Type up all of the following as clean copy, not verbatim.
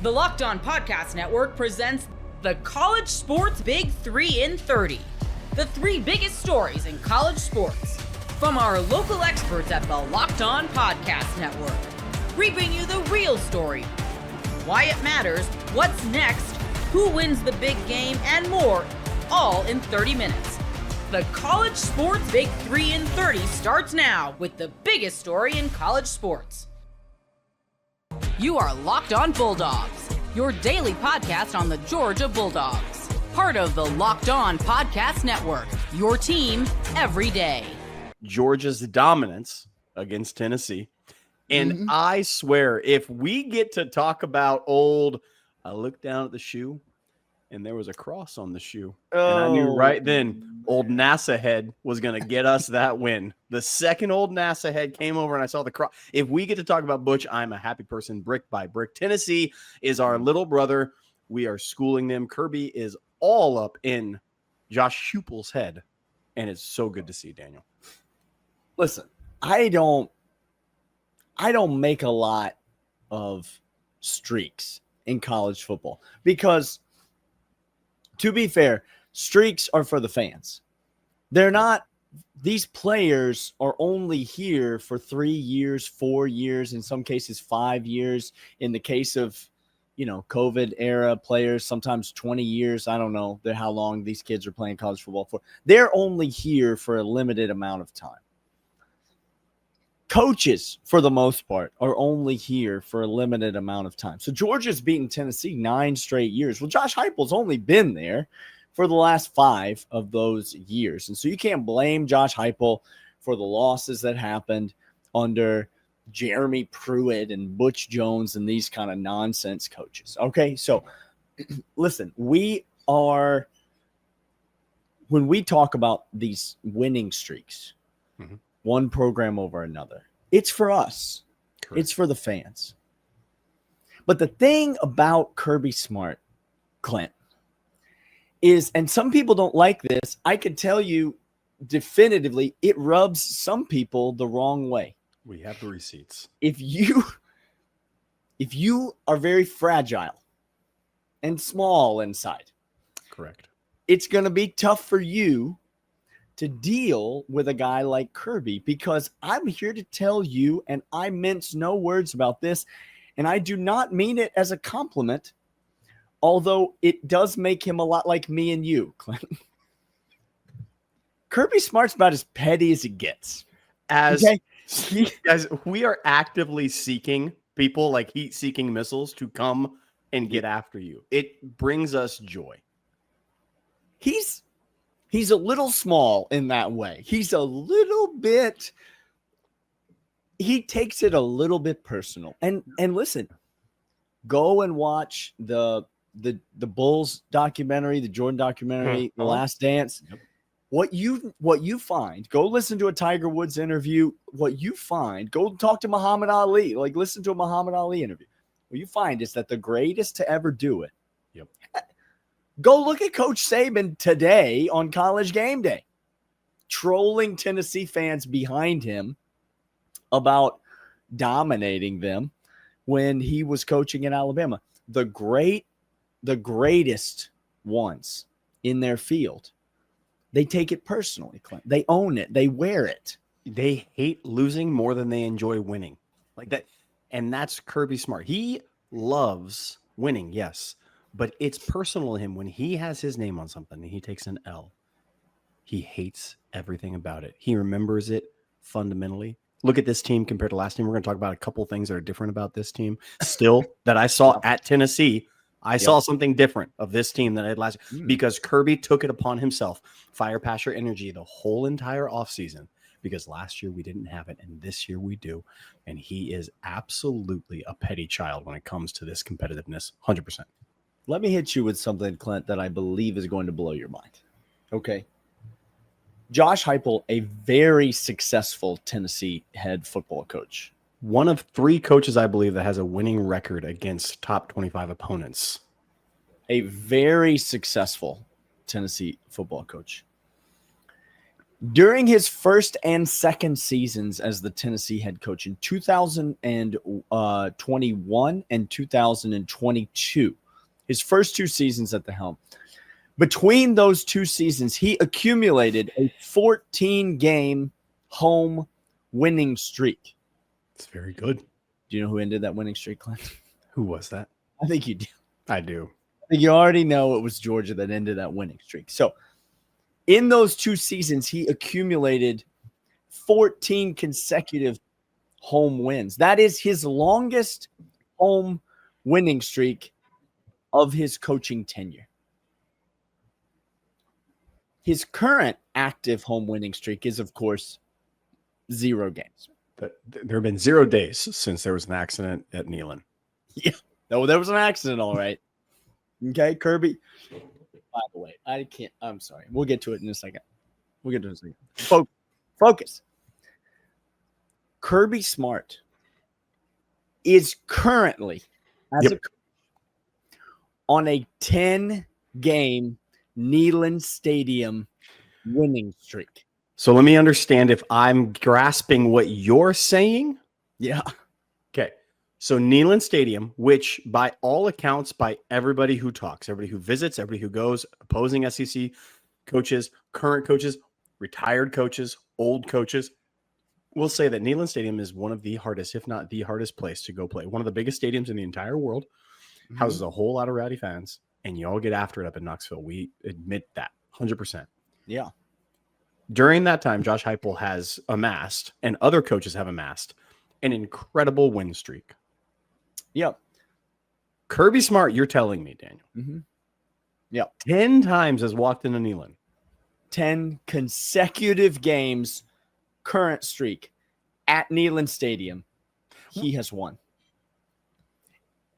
The Locked On Podcast Network presents the College Sports Big 3 in 30. The 3 biggest stories in college sports. From our local experts at the Locked On Podcast Network. Bringing you the real story. Why it matters, what's next, who wins the big game, and more, all in 30 minutes. The College Sports Big 3 in 30 starts now with the biggest story in college sports. You are Locked On Bulldogs, your daily podcast on the Georgia Bulldogs. Part of the Locked On Podcast Network, your team every day. Georgia's dominance against Tennessee. And I swear, if we get to talk about I looked down at the shoe and there was a cross on the shoe. And I knew right then old NASA head was going to get us that win. The second old NASA head came over and I saw the cross. If we get to talk about Butch, I'm a happy person, brick by brick. Tennessee is our little brother. We are schooling them. Kirby is all up in Josh Heupel's head. And it's so good to see, Daniel. Listen, I don't make a lot of streaks in college football because, to be fair, streaks are for the fans. They're not, these players are only here for 3 years, 4 years, in some cases 5 years. In the case of, COVID era players, sometimes 20 years. I don't know how long these kids are playing college football for. They're only here for a limited amount of time. Coaches, for the most part, are only here for a limited amount of time. So Georgia's beaten Tennessee 9 straight years. Well, Josh Heupel's only been there for the last 5 of those years. And so you can't blame Josh Heupel for the losses that happened under Jeremy Pruitt and Butch Jones and these kind of nonsense coaches. Okay, so listen, when we talk about these winning streaks, one program over another, it's for us. Correct. It's for the fans. But the thing about Kirby Smart, Clint, is, and some people don't like this, I can tell you definitively, it rubs some people the wrong way. We have the receipts. If you are very fragile and small inside, correct, it's going to be tough for you to deal with a guy like Kirby, because I'm here to tell you, and I mince no words about this, and I do not mean it as a compliment, although it does make him a lot like me and you, Clint. Kirby Smart's about as petty as it gets. As we are actively seeking people like heat-seeking missiles to come and get after you. It brings us joy. He's a little small in that way. He takes it a little bit personal. And listen, go and watch the Bulls documentary, the Jordan documentary, The Last Dance. Yep. What you find, go listen to a Tiger Woods interview. What you find, go talk to Muhammad Ali, listen to a Muhammad Ali interview. What you find is that the greatest to ever do it. Yep. Go look at Coach Saban today on College Game Day, trolling Tennessee fans behind him about dominating them when he was coaching in Alabama. The greatest ones in their field, they take it personally, Clint. They own it. They wear it. They hate losing more than they enjoy winning. Like that. And that's Kirby Smart. He loves winning, yes. But it's personal to him when he has his name on something and he takes an L. He hates everything about it. He remembers it fundamentally. Look at this team compared to last team. We're going to talk about a couple things that are different about this team still that I saw at Tennessee. I saw something different of this team than I had last year because Kirby took it upon himself. Fire, passion, energy the whole entire offseason, because last year we didn't have it and this year we do. And he is absolutely a petty child when it comes to this competitiveness, 100%. Let me hit you with something, Clint, that I believe is going to blow your mind. Okay. Josh Heupel, a very successful Tennessee head football coach. One of 3 coaches, I believe, that has a winning record against top 25 opponents. A very successful Tennessee football coach. During his first and second seasons as the Tennessee head coach in 2021 and 2022, his first two seasons at the helm, between those two seasons, he accumulated a 14-game home winning streak. It's very good. Do you know who ended that winning streak, Clint? Who was that? I think you do. I do. I think you already know it was Georgia that ended that winning streak. So in those two seasons, he accumulated 14 consecutive home wins. That is his longest home winning streak of his coaching tenure. His current active home winning streak is, of course, 0 games. But there have been 0 days since there was an accident at Neyland. Yeah. No, there was an accident, all right. Okay, Kirby. By the way, I'm sorry. We'll get to it in a second. Focus. Kirby Smart is currently on a 10-game Neyland Stadium winning streak. So let me understand if I'm grasping what you're saying. Yeah. Okay. So Neyland Stadium, which by all accounts, by everybody who talks, everybody who visits, everybody who goes, opposing SEC coaches, current coaches, retired coaches, old coaches, will say that Neyland Stadium is one of the hardest, if not the hardest place to go play. One of the biggest stadiums in the entire world, houses a whole lot of rowdy fans, and you all get after it up in Knoxville. We admit that 100%. Yeah. During that time, Josh Heupel has amassed, and other coaches have amassed, an incredible win streak. Yep. Kirby Smart, you're telling me, Daniel. Mm-hmm. Yep. 10 times has walked into Neyland. 10 consecutive games, current streak at Neyland Stadium. He has won.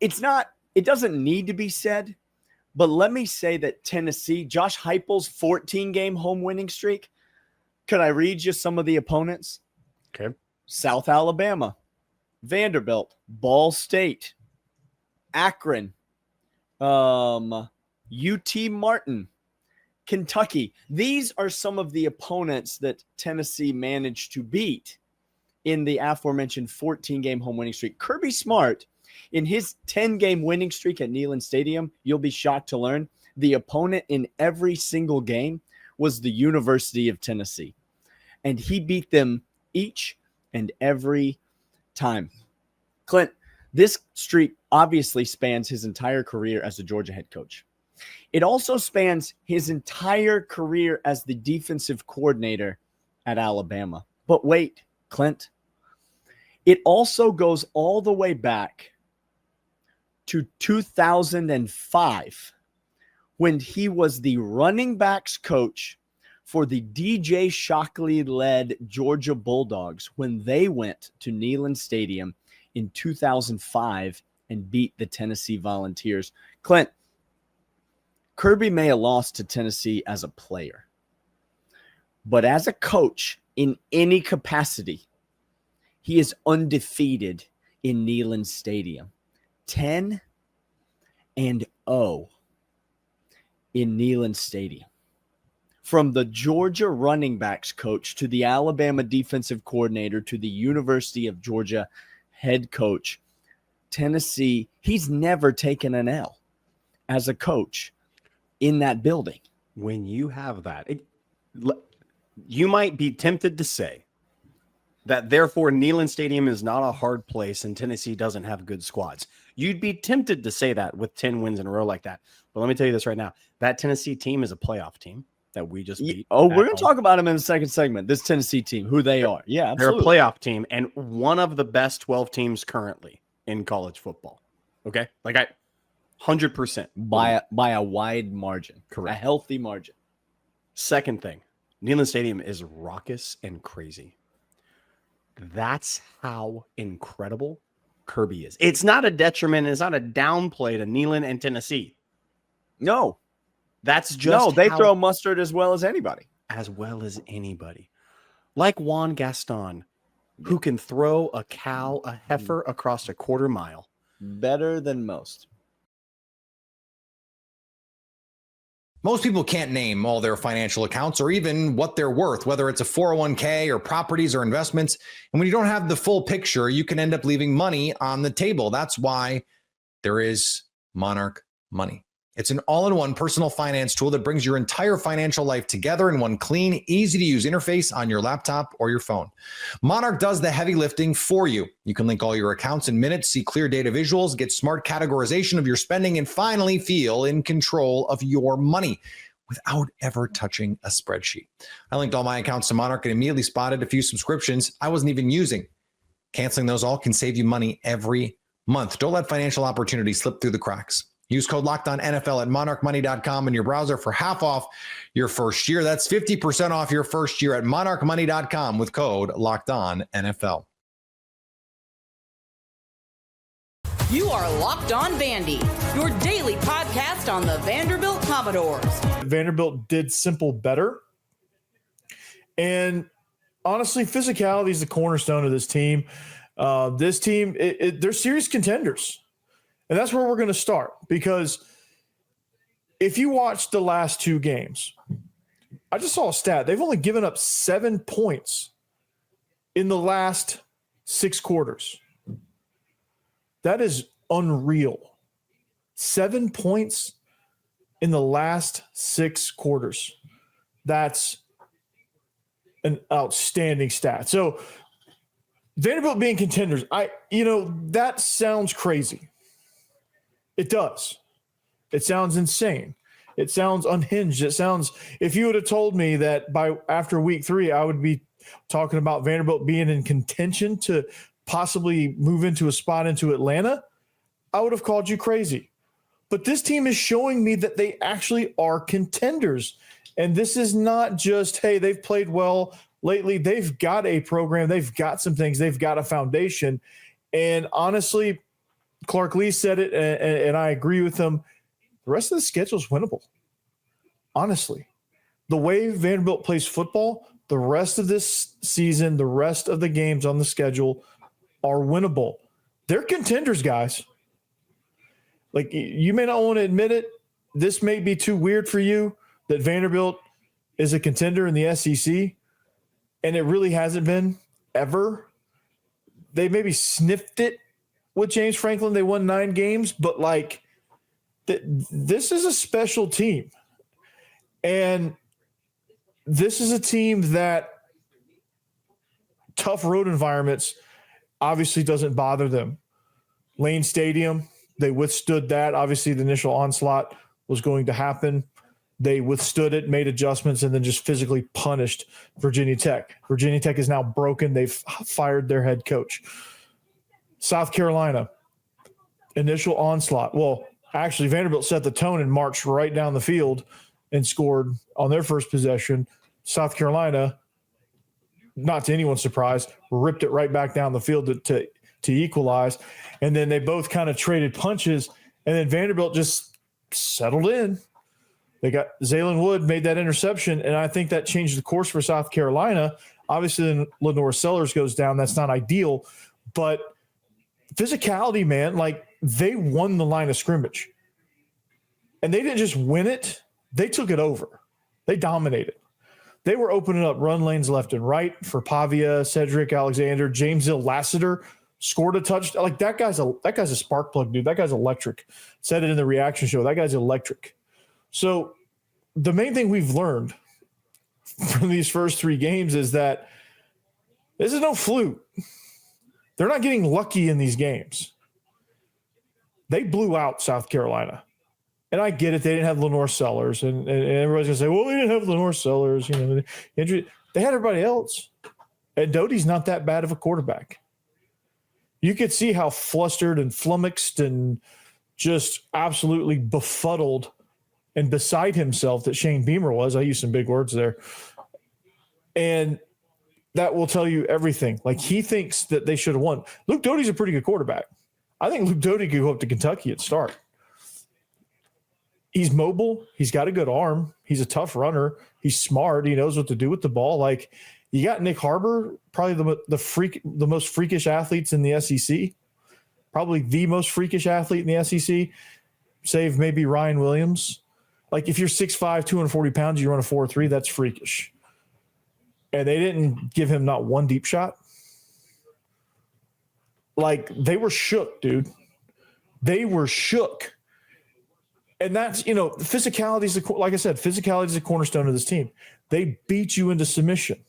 It doesn't need to be said, but let me say that Tennessee, Josh Heupel's 14-game home winning streak. Could I read you some of the opponents? Okay. South Alabama, Vanderbilt, Ball State, Akron, UT Martin, Kentucky. These are some of the opponents that Tennessee managed to beat in the aforementioned 14-game home winning streak. Kirby Smart, in his 10-game winning streak at Neyland Stadium, you'll be shocked to learn the opponent in every single game was the University of Tennessee. And he beat them each and every time. Clint, this streak obviously spans his entire career as a Georgia head coach. It also spans his entire career as the defensive coordinator at Alabama. But wait, Clint, it also goes all the way back to 2005 when he was the running backs coach for the DJ Shockley-led Georgia Bulldogs when they went to Neyland Stadium in 2005 and beat the Tennessee Volunteers. Clint, Kirby may have lost to Tennessee as a player, but as a coach in any capacity, he is undefeated in Neyland Stadium. 10-0 in Neyland Stadium. From the Georgia running backs coach to the Alabama defensive coordinator to the University of Georgia head coach, Tennessee, he's never taken an L as a coach in that building. When you have that, you might be tempted to say that therefore Neyland Stadium is not a hard place and Tennessee doesn't have good squads. You'd be tempted to say that with 10 wins in a row like that. But let me tell you this right now. That Tennessee team is a playoff team that we just beat. Oh, we're going to talk about them in the second segment. This Tennessee team, who they are. Yeah, absolutely. They're a playoff team and one of the best 12 teams currently in college football. Okay? 100%. By a wide margin. Correct. A healthy margin. Second thing, Neyland Stadium is raucous and crazy. That's how incredible Kirby is. It's not a detriment. It's not a downplay to Neyland and Tennessee. No. That's just they throw mustard as well as anybody. As well as anybody. Like Juan Gaston, who can throw a heifer across a quarter mile. Better than most. Most people can't name all their financial accounts or even what they're worth, whether it's a 401k or properties or investments. And when you don't have the full picture, you can end up leaving money on the table. That's why there is Monarch Money. It's an all-in-one personal finance tool that brings your entire financial life together in one clean, easy-to-use interface on your laptop or your phone. Monarch does the heavy lifting for you. You can link all your accounts in minutes, see clear data visuals, get smart categorization of your spending, and finally feel in control of your money without ever touching a spreadsheet. I linked all my accounts to Monarch and immediately spotted a few subscriptions I wasn't even using. Canceling those all can save you money every month. Don't let financial opportunities slip through the cracks. Use code LOCKEDONNFL at monarchmoney.com in your browser for half off your first year. That's 50% off your first year at monarchmoney.com with code LOCKEDONNFL. You are Locked On Vandy, your daily podcast on the Vanderbilt Commodores. Vanderbilt did simple better. And honestly, physicality is the cornerstone of this team. This team, they're serious contenders. And that's where we're going to start, because if you watch the last two games, I just saw a stat. They've only given up 7 points in the last 6 quarters. That is unreal. 7 points in the last 6 quarters. That's an outstanding stat. So Vanderbilt being contenders, that sounds crazy. It does. It sounds insane. It sounds unhinged. It sounds, if you would have told me that after week 3, I would be talking about Vanderbilt being in contention to possibly move into a spot into Atlanta, I would have called you crazy. But this team is showing me that they actually are contenders. And this is not just, hey, they've played well lately. They've got a program. They've got some things. They've got a foundation. And honestly, Clark Lee said it, and I agree with him. The rest of the schedule is winnable. Honestly, the way Vanderbilt plays football, the rest of this season, the rest of the games on the schedule are winnable. They're contenders, guys. Like, you may not want to admit it. This may be too weird for you that Vanderbilt is a contender in the SEC, and it really hasn't been ever. They maybe sniffed it with James Franklin. They won 9 games, but this is a special team. And this is a team that tough road environments obviously doesn't bother them. Lane Stadium, they withstood that. Obviously, the initial onslaught was going to happen. They withstood it, made adjustments, and then just physically punished Virginia Tech. Virginia Tech is now broken. They've fired their head coach. South Carolina, initial onslaught. Well, actually, Vanderbilt set the tone and marched right down the field and scored on their first possession. South Carolina, not to anyone's surprise, ripped it right back down the field to equalize. And then they both kind of traded punches, and then Vanderbilt just settled in. They got Zaylen Wood made that interception, and I think that changed the course for South Carolina. Obviously, then Lenore Sellers goes down. That's not ideal, but physicality, man, they won the line of scrimmage. And they didn't just win it, they took it over. They dominated. They were opening up run lanes left and right for Pavia, Cedric Alexander, James Hill Lassiter scored a touchdown. That guy's a spark plug, dude. That guy's electric. Said it in the reaction show. That guy's electric. So the main thing we've learned from these first 3 games is that this is no fluke. They're not getting lucky in these games. They blew out South Carolina. And I get it. They didn't have Lenore Sellers. And everybody's going to say, well, they didn't have Lenore Sellers. Injury. They had everybody else. And Doty's not that bad of a quarterback. You could see how flustered and flummoxed and just absolutely befuddled and beside himself that Shane Beamer was. I used some big words there. And that will tell you everything. He thinks that they should have won. Luke Doty's a pretty good quarterback. I think Luke Doty could go up to Kentucky and start. He's mobile. He's got a good arm. He's a tough runner. He's smart. He knows what to do with the ball. You got Nick Harbor, probably the most freakish athletes in the SEC. Probably the most freakish athlete in the SEC, save maybe Ryan Williams. Like if you're 6'5", 240 pounds, you run a 4.3, that's freakish. And they didn't give him not one deep shot. Like they were shook, dude. They were shook. And that's, physicality is, like I said, physicality is a cornerstone of this team. They beat you into submission.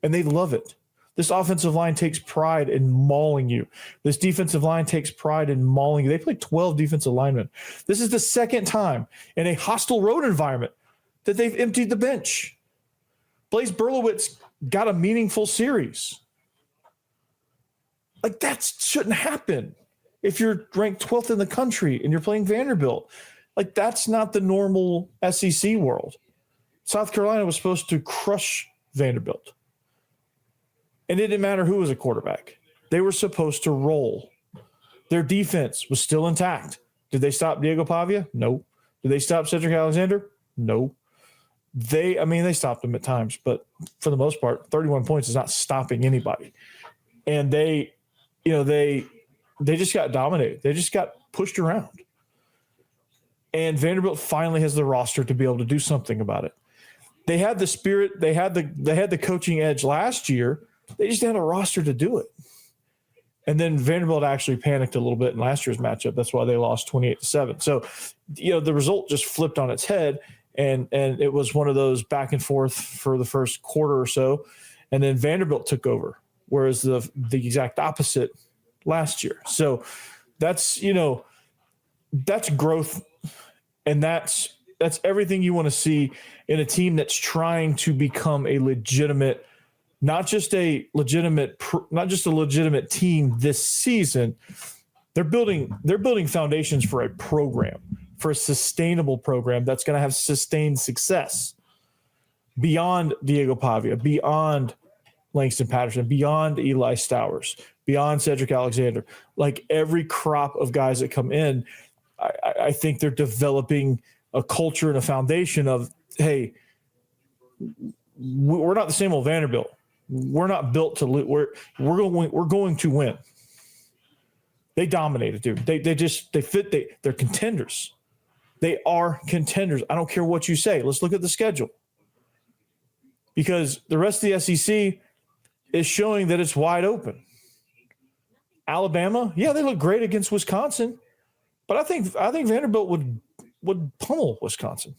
And they love it. This offensive line takes pride in mauling you. This defensive line takes pride in mauling you. They played 12 defensive linemen. This is the second time in a hostile road environment that they've emptied the bench. Blaise Berlowitz got a meaningful series. Like that shouldn't happen if you're ranked 12th in the country and you're playing Vanderbilt. Like that's not the normal SEC world. South Carolina was supposed to crush Vanderbilt. And it didn't matter who was a quarterback. They were supposed to roll. Their defense was still intact. Did they stop Diego Pavia? No. Did they stop Cedric Alexander? No. They stopped him at times, but for the most part, 31 points is not stopping anybody. And they just got dominated. They just got pushed around. And Vanderbilt finally has the roster to be able to do something about it. They had the spirit. They had the coaching edge last year. They just had a roster to do it. And then Vanderbilt actually panicked a little bit in last year's matchup. That's why they lost 28-7. So, the result just flipped on its head, and it was one of those back and forth for the first quarter or so. And then Vanderbilt took over, whereas the exact opposite last year. So that's growth, and that's everything you want to see in a team that's trying to become a legitimate, not just a legitimate team this season. They're building foundations for a program, for a sustainable program that's going to have sustained success beyond Diego Pavia, beyond Langston Patterson, beyond Eli Stowers, beyond Cedric Alexander. Like every crop of guys that come in, I think they're developing a culture and a foundation of, hey, we're not the same old Vanderbilt. We're not built to lose. We're going to win. They dominated, dude. They fit. They're contenders. They are contenders. I don't care what you say. Let's look at the schedule, because the rest of the SEC is showing that it's wide open. Alabama, yeah, they look great against Wisconsin, but I think Vanderbilt would pummel Wisconsin.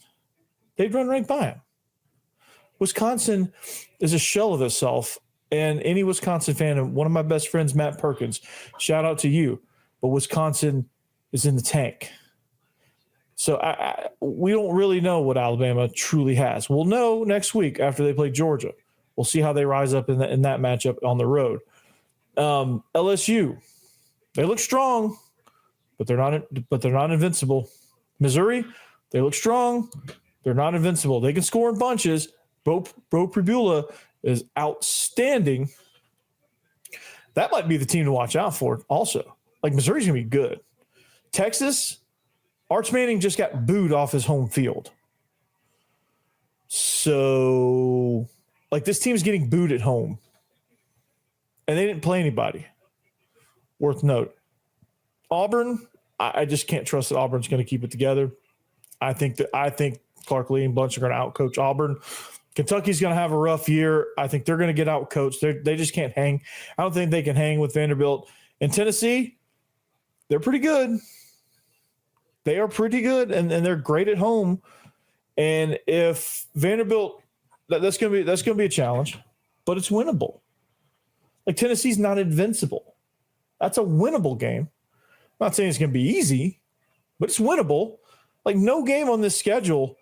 They'd run right by them. Wisconsin is a shell of itself, and any Wisconsin fan, and one of my best friends, Matt Perkins, shout out to you, but Wisconsin is in the tank. So we don't really know what Alabama truly has. We'll know next week after they play Georgia. We'll see how they rise up in that matchup on the road. LSU, they look strong, but they're not invincible. Missouri, they look strong, they're not invincible. They can score in bunches. Bo Pribula is outstanding. That might be the team to watch out for also. Like Missouri's going to be good. Texas, Arch Manning just got booed off his home field. So, like, this team's getting booed at home. And they didn't play anybody. Worth note. Auburn, I just can't trust that Auburn's going to keep it together. I think Clark Lee and Bunch are going to outcoach Auburn. Kentucky's going to have a rough year. I think they're going to get outcoached. They just can't hang. I don't think they can hang with Vanderbilt. And Tennessee, they're pretty good. They are pretty good, and they're great at home. And if Vanderbilt, that's going to be a challenge, but it's winnable. Like Tennessee's not invincible. That's a winnable game. I'm not saying it's going to be easy, but it's winnable. Like no game on this schedule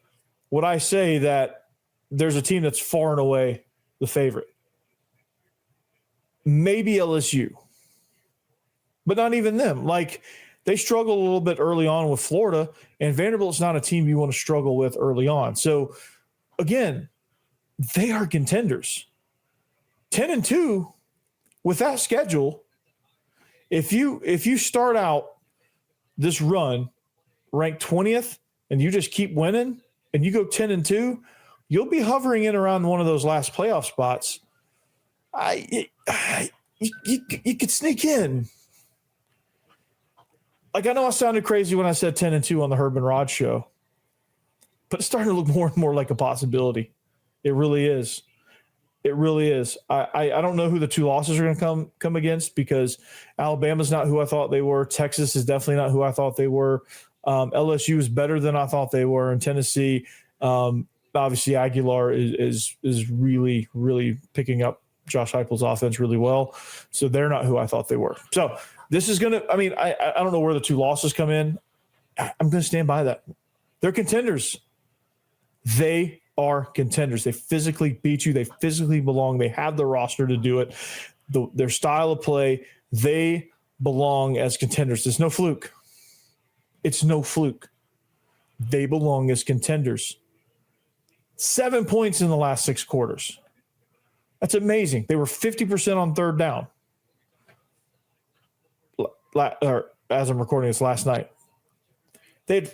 would I say that there's a team that's far and away the favorite. Maybe LSU, but not even them. Like they struggle a little bit early on with Florida, and Vanderbilt's not a team you want to struggle with early on. So again, they are contenders. 10-2 with that schedule. If you start out this run ranked 20th and you just keep winning and you go 10-2, you'll be hovering in around one of those last playoff spots. You could sneak in. Like I know I sounded crazy when I said 10-2 on the Herb and Rod show, but it's starting to look more and more like a possibility. It really is. It really is. I don't know who the two losses are going to come against, because Alabama's not who I thought they were. Texas is definitely not who I thought they were. LSU is better than I thought they were. And Tennessee, obviously Aguilar is really, really picking up Josh Heupel's offense really well. So they're not who I thought they were. So this is going to, I mean, I don't know where the two losses come in. I'm going to stand by that. They're contenders. They are contenders. They physically beat you. They physically belong. They have the roster to do it. Their style of play, they belong as contenders. There's no fluke. It's no fluke. They belong as contenders. 7 points in the last 6 quarters. That's amazing. They were 50% on third down. As I'm recording this, last night. They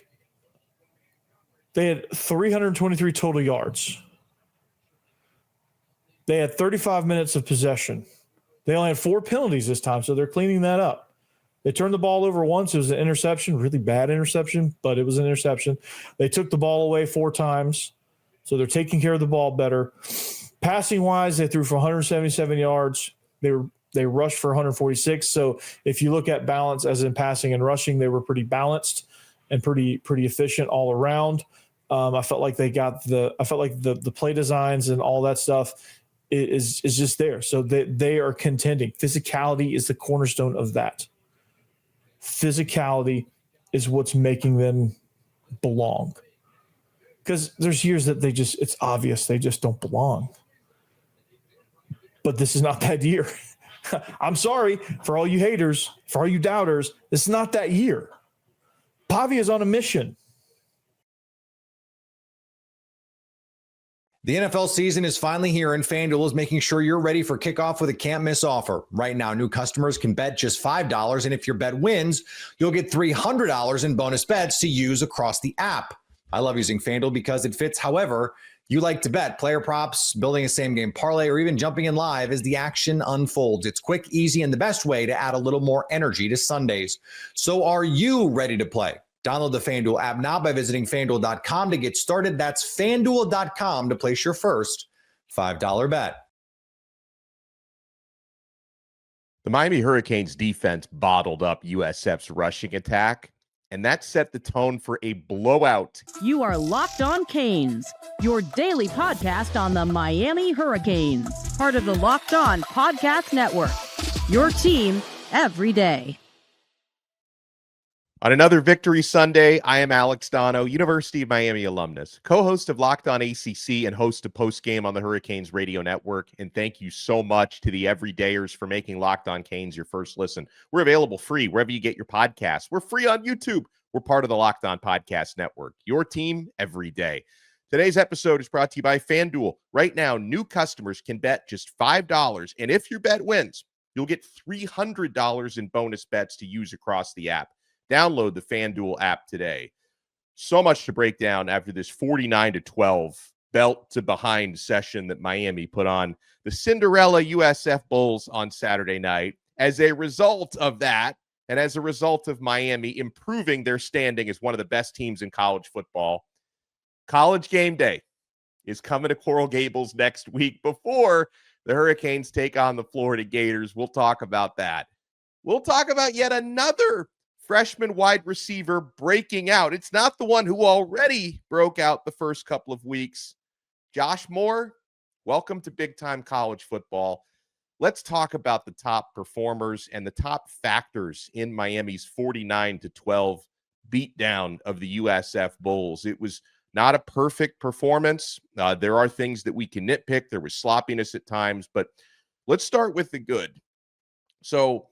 had 323 total yards. They had 35 minutes of possession. They only had 4 penalties this time, so they're cleaning that up. They turned the ball over once. It was an interception, really bad interception, but it was an interception. They took the ball away 4 times, so they're taking care of the ball better. Passing-wise, they threw for 177 yards. They rushed for 146. So if you look at balance as in passing and rushing, they were pretty balanced and pretty efficient all around. I felt like the play designs and all that stuff is just there. So they are contending. Physicality is the cornerstone of that. Physicality is what's making them belong. Because there's years that it's obvious they just don't belong. But this is not that year. I'm sorry for all you haters, for all you doubters. This is not that year. Pavia is on a mission. The NFL season is finally here, and FanDuel is making sure you're ready for kickoff with a can't-miss offer. Right now, new customers can bet just $5, and if your bet wins, you'll get $300 in bonus bets to use across the app. I love using FanDuel because it fits however you like to bet. Player props, building a same-game parlay, or even jumping in live as the action unfolds. It's quick, easy, and the best way to add a little more energy to Sundays. So are you ready to play? Download the FanDuel app now by visiting FanDuel.com to get started. That's FanDuel.com to place your first $5 bet. The Miami Hurricanes defense bottled up USF's rushing attack, and that set the tone for a blowout. You are Locked On Canes, your daily podcast on the Miami Hurricanes, part of the Locked On Podcast Network, your team every day. On another Victory Sunday, I am Alex Dono, University of Miami alumnus, co-host of Locked On ACC and host of Postgame on the Hurricanes Radio Network. And thank you so much to the everydayers for making Locked On Canes your first listen. We're available free wherever you get your podcasts. We're free on YouTube. We're part of the Locked On Podcast Network, your team every day. Today's episode is brought to you by FanDuel. Right now, new customers can bet just $5. And if your bet wins, you'll get $300 in bonus bets to use across the app. Download the FanDuel app today. So much to break down after this 49-12 belt to behind session that Miami put on the Cinderella USF Bulls on Saturday night. As a result of that, and as a result of Miami improving their standing as one of the best teams in college football, College Game Day is coming to Coral Gables next week before the Hurricanes take on the Florida Gators. We'll talk about that. We'll talk about yet another freshman wide receiver breaking out. It's not the one who already broke out the first couple of weeks. Josh Moore, welcome to big time college football. Let's talk about the top performers and the top factors in Miami's 49-12 beatdown of the USF Bulls. It was not a perfect performance. There are things that we can nitpick. There was sloppiness at times, but let's start with the good. So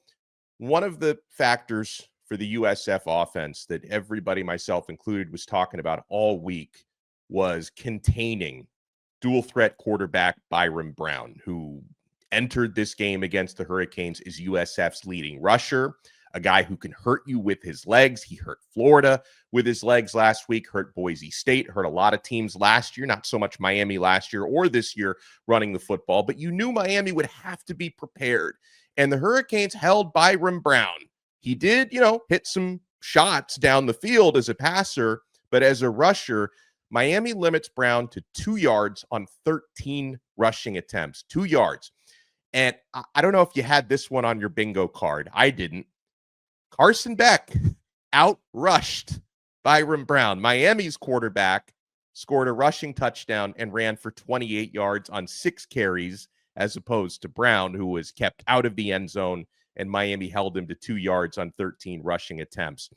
one of the factors for the USF offense that everybody, myself included, was talking about all week was containing dual threat quarterback Byron Brown, who entered this game against the Hurricanes as USF's leading rusher, a guy who can hurt you with his legs. He hurt Florida with his legs last week, hurt Boise State, hurt a lot of teams last year, not so much Miami last year or this year running the football, but you knew Miami would have to be prepared. And the Hurricanes held Byron Brown. He did, hit some shots down the field as a passer, but as a rusher, Miami limits Brown to 2 yards on 13 rushing attempts. 2 yards. And I don't know if you had this one on your bingo card. I didn't. Carson Beck outrushed Byron Brown. Miami's quarterback scored a rushing touchdown and ran for 28 yards on 6 carries, as opposed to Brown, who was kept out of the end zone, and Miami held him to 2 yards on 13 rushing attempts.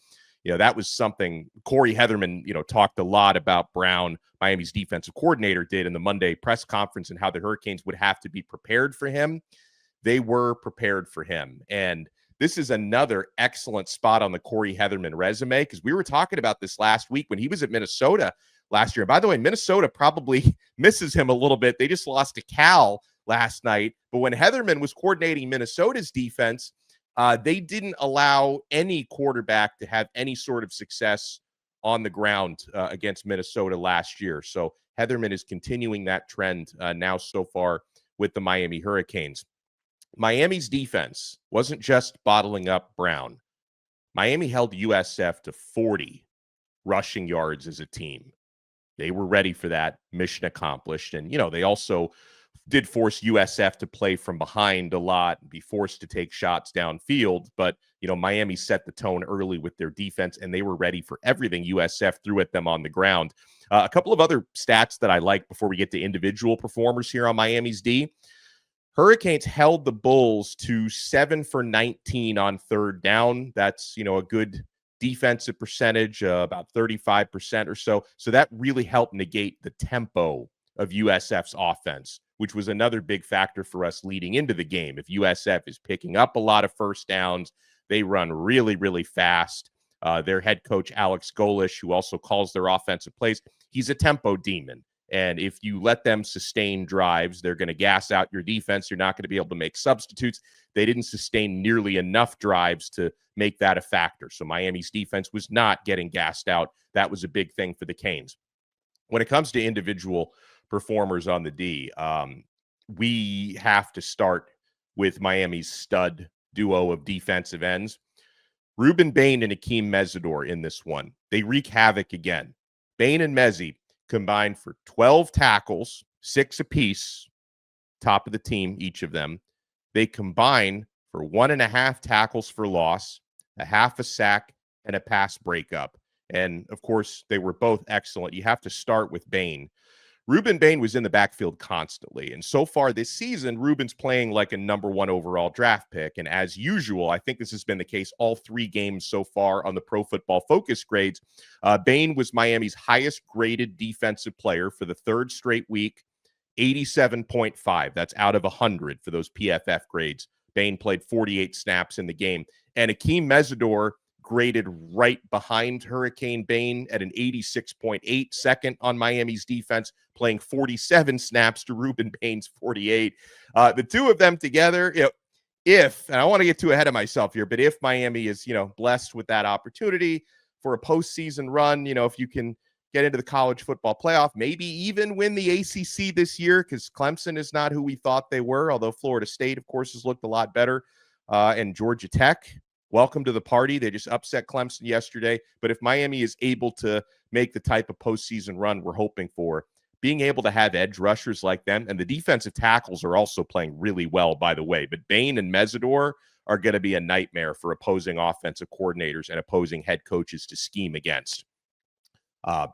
That was something Corey Heatherman, talked a lot about Brown, Miami's defensive coordinator, did in the Monday press conference, and how the Hurricanes would have to be prepared for him. They were prepared for him. And this is another excellent spot on the Corey Heatherman resume, because we were talking about this last week when he was at Minnesota last year. By the way, Minnesota probably misses him a little bit. They just lost to Cal last night. But when Heatherman was coordinating Minnesota's defense, they didn't allow any quarterback to have any sort of success on the ground against Minnesota last year. So Heatherman is continuing that trend now so far with the Miami Hurricanes. Miami's defense wasn't just bottling up Brown. Miami held USF to 40 rushing yards as a team. They were ready for that. Mission accomplished. And, they also did force USF to play from behind a lot and be forced to take shots downfield. But, Miami set the tone early with their defense, and they were ready for everything USF threw at them on the ground. A couple of other stats that I like before we get to individual performers here on Miami's D. Hurricanes held the Bulls to 7 for 19 on third down. That's, a good defensive percentage, about 35% or so. So that really helped negate the tempo of USF's offense, which was another big factor for us leading into the game. If USF is picking up a lot of first downs, they run really, really fast. Their head coach, Alex Golish, who also calls their offensive plays, he's a tempo demon. And if you let them sustain drives, they're going to gas out your defense. You're not going to be able to make substitutes. They didn't sustain nearly enough drives to make that a factor. So Miami's defense was not getting gassed out. That was a big thing for the Canes. When it comes to individual performers on the D, we have to start with Miami's stud duo of defensive ends. Ruben Bain and Akeem Mesidor in this one. They wreak havoc again. Bain and Mezzi combined for 12 tackles, 6 apiece, top of the team, each of them. They combine for 1.5 tackles for loss, a half a sack, and a pass breakup. And, of course, they were both excellent. You have to start with Bain. Ruben Bain was in the backfield constantly. And so far this season, Ruben's playing like a number 1 overall draft pick. And as usual, I think this has been the case all 3 games so far on the Pro Football Focus grades. Bain was Miami's highest graded defensive player for the 3rd straight week, 87.5. That's out of 100 for those PFF grades. Bain played 48 snaps in the game. And Akeem Mesidor graded right behind Hurricane Bain at an 86.8, second on Miami's defense, playing 47 snaps to Ruben Bain's 48. The two of them together, if, and I don't want to get too ahead of myself here, but if Miami is, blessed with that opportunity for a postseason run, if you can get into the college football playoff, maybe even win the ACC this year, because Clemson is not who we thought they were, although Florida State, of course, has looked a lot better, and Georgia Tech. Welcome to the party. They just upset Clemson yesterday. But if Miami is able to make the type of postseason run we're hoping for, being able to have edge rushers like them, and the defensive tackles are also playing really well, by the way. But Bain and Mesidor are going to be a nightmare for opposing offensive coordinators and opposing head coaches to scheme against. A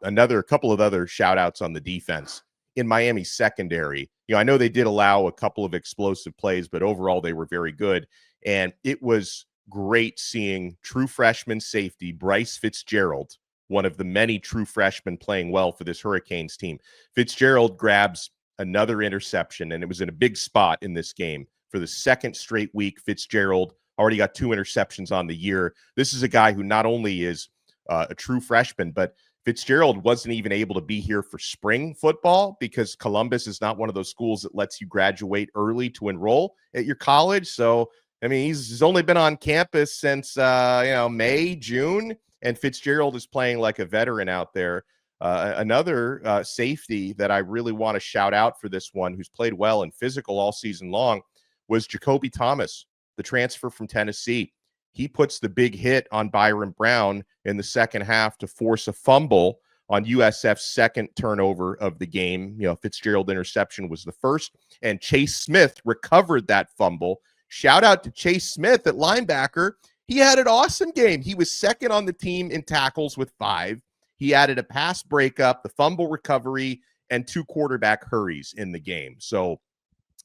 couple of other shout outs on the defense. In Miami's secondary, I know they did allow a couple of explosive plays, but overall they were very good. And it was great seeing true freshman safety Bryce Fitzgerald, one of the many true freshmen playing well for this Hurricanes team. Fitzgerald grabs another interception, and it was in a big spot in this game. For the 2nd straight week, Fitzgerald already got 2 interceptions on the year. This is a guy who not only is a true freshman, but Fitzgerald wasn't even able to be here for spring football because Columbus is not one of those schools that lets you graduate early to enroll at your college. So he's only been on campus since, May, June, and Fitzgerald is playing like a veteran out there. Another safety that I really want to shout out for this one, who's played well and physical all season long, was Jacoby Thomas, the transfer from Tennessee. He puts the big hit on Byron Brown in the second half to force a fumble on USF's second turnover of the game. Fitzgerald interception was the first, and Chase Smith recovered that fumble. Shout out to Chase Smith at linebacker. He had an awesome game. He was second on the team in tackles with 5. He added a pass breakup, the fumble recovery, and 2 quarterback hurries in the game. So,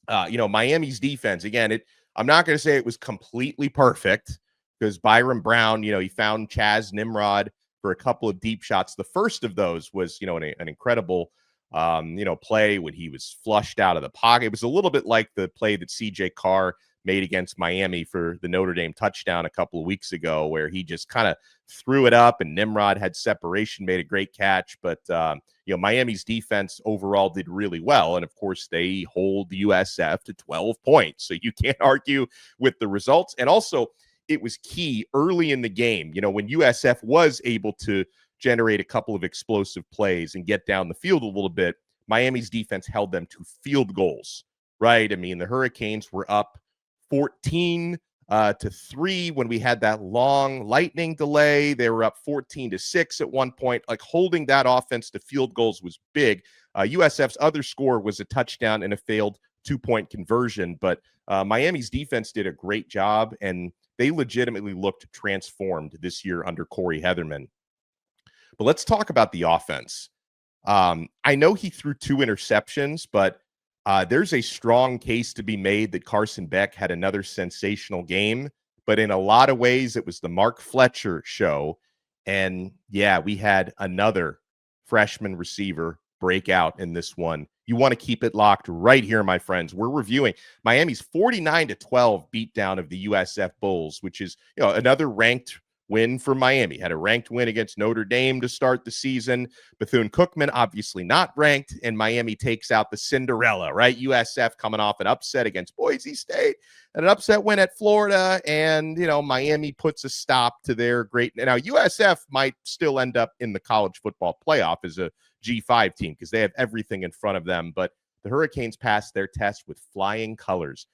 Miami's defense, again, I'm not going to say it was completely perfect, because Byron Brown, he found Chaz Nimrod for a couple of deep shots. The first of those was, an incredible, play when he was flushed out of the pocket. It was a little bit like the play that CJ Carr made against Miami for the Notre Dame touchdown a couple of weeks ago, where he just kind of threw it up and Nimrod had separation, made a great catch. But, Miami's defense overall did really well. And of course, they hold the USF to 12 points. So you can't argue with the results. And also, it was key early in the game, when USF was able to generate a couple of explosive plays and get down the field a little bit, Miami's defense held them to field goals, right? I mean, the Hurricanes were up 14 to 3 when we had that long lightning delay. They were up 14 to 6 at one point. Like, holding that offense to field goals was big. USF's other score was a touchdown and a failed 2-point conversion, but Miami's defense did a great job, and they legitimately looked transformed this year under Corey Heatherman. But let's talk about the offense. I know he threw 2 interceptions, but there's a strong case to be made that Carson Beck had another sensational game. But in a lot of ways, it was the Mark Fletcher show. And yeah, we had another freshman receiver break out in this one. You want to keep it locked right here, my friends. We're reviewing Miami's 49-12 beatdown of the USF Bulls, which is, another ranked win for Miami. Had a ranked win against Notre Dame to start the season. Bethune-Cookman obviously not ranked, and Miami takes out the Cinderella, right? USF coming off an upset against Boise State and an upset win at Florida, and, Miami puts a stop to their great. Now, USF might still end up in the college football playoff as a G5 team because they have everything in front of them, but the Hurricanes passed their test with flying colors.